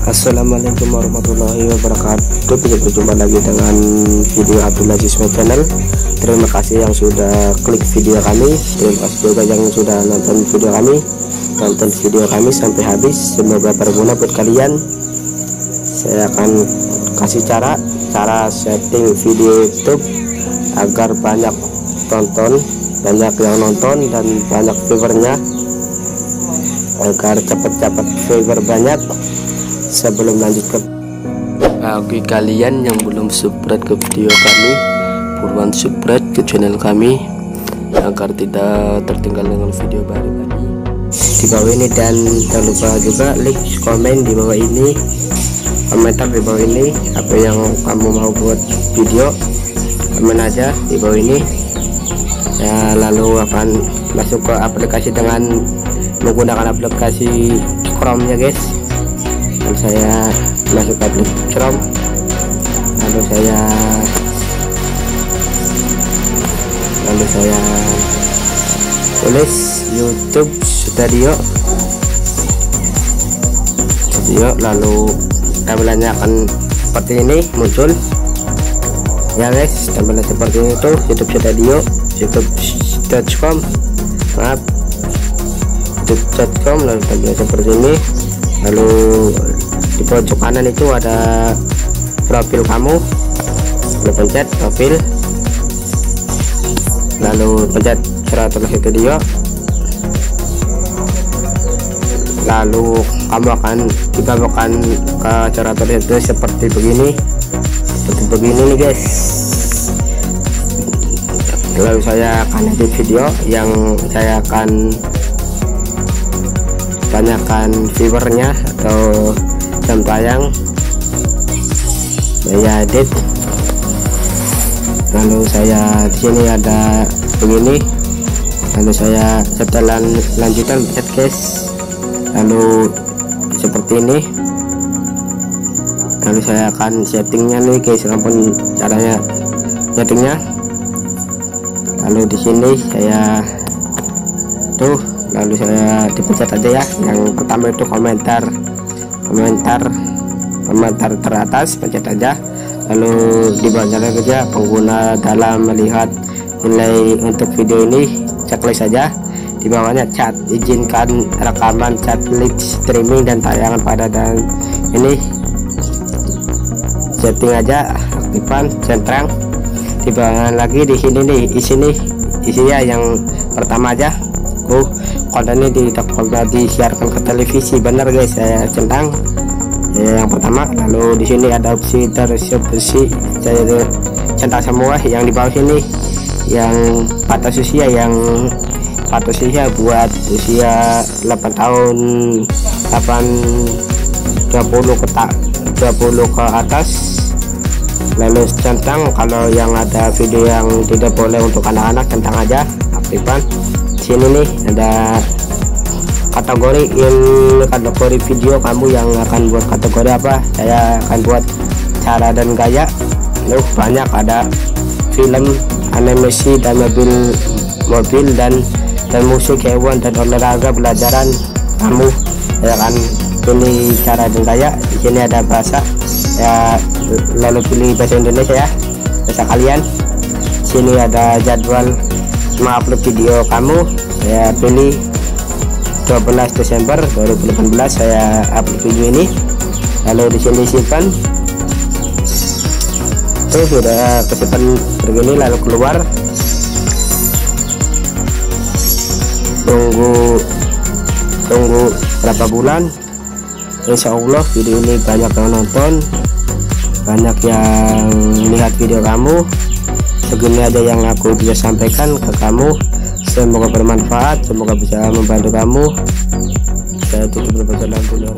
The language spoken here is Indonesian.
Assalamualaikum warahmatullahi wabarakatuh. Kita berjumpa lagi dengan video Abdullah channel. Terima kasih yang sudah klik video kami. Terima kasih juga yang sudah nonton video kami. Tonton video kami sampai habis, semoga berguna buat kalian. Saya akan kasih cara setting video YouTube agar banyak tonton, banyak yang nonton, dan banyak viewernya, agar cepat-cepat viewer banyak. Sebelum lanjut ke bagi kalian yang belum subscribe ke video kami, buruan subscribe ke channel kami agar tidak tertinggal dengan video baru kami di bawah ini. Dan jangan lupa juga like, komen di bawah ini, komentar di bawah ini apa yang kamu mau buat video, komen aja di bawah ini ya. Lalu akan masuk ke aplikasi dengan menggunakan aplikasi Chrome nya guys. Dan saya masuk ke aplikasi Chrome, lalu saya tulis YouTube Studio, lalu tampilannya akan seperti ini muncul ya guys. Tampilan seperti ini tuh YouTube Studio, youtube.com, maaf, youtube.com. lalu tampilan seperti ini. Lalu di pojok kanan itu ada profil kamu, lalu pencet profil, lalu pencet tulis video, lalu kamu akan dibawakan ke cara tulis itu seperti begini nih guys. Lalu saya akan edit video yang saya akan banyakkan viewernya atau jam tayang, saya edit. Lalu saya di sini ada begini, lalu saya setelah lanjutan pencet guys, lalu seperti ini. Lalu saya akan settingnya nih guys, ampun caranya settingnya. Lalu di sini saya tuh, lalu saya dipencet aja ya. Yang pertama itu komentar teratas, pencet aja. Lalu di bawahnya aja pengguna dalam melihat nilai untuk video ini, checklist saja. Di bawahnya chat, izinkan rekaman chat, link streaming dan tayangan pada, dan ini setting aja, aktifkan centang. Di bawah lagi di sini nih isinya yang pertama aja. Kontennya disiarkan ke televisi, benar guys, saya centang yang pertama. Lalu di sini ada opsi tersubsidi, saya centang semua. Yang di bawah sini yang batas usia, buat usia 8 tahun 20 ke atas. Lalu centang kalau yang ada video yang tidak boleh untuk anak-anak, centang aja, aktifkan. Sini nih ada kategori video kamu yang akan buat kategori apa. Saya akan buat cara dan gaya. Lalu banyak ada film, animasi, dan mobil dan musik, hewan, dan olahraga, pelajaran kamu. Saya akan pilih cara dan gaya. Di sini ada bahasa ya, lalu pilih bahasa Indonesia ya, bahasa kalian. Sini ada jadwal mengupload video kamu, saya pilih 12 Desember 2018 saya upload video ini. Lalu di sini simpan, tuh sudah kesimpan begini. Lalu keluar, tunggu berapa bulan, insya Allah video ini banyak yang nonton, banyak yang lihat video kamu. Segini aja yang aku bisa sampaikan ke kamu, semoga bermanfaat, semoga bisa membantu kamu. Saya tutup, berbahagia.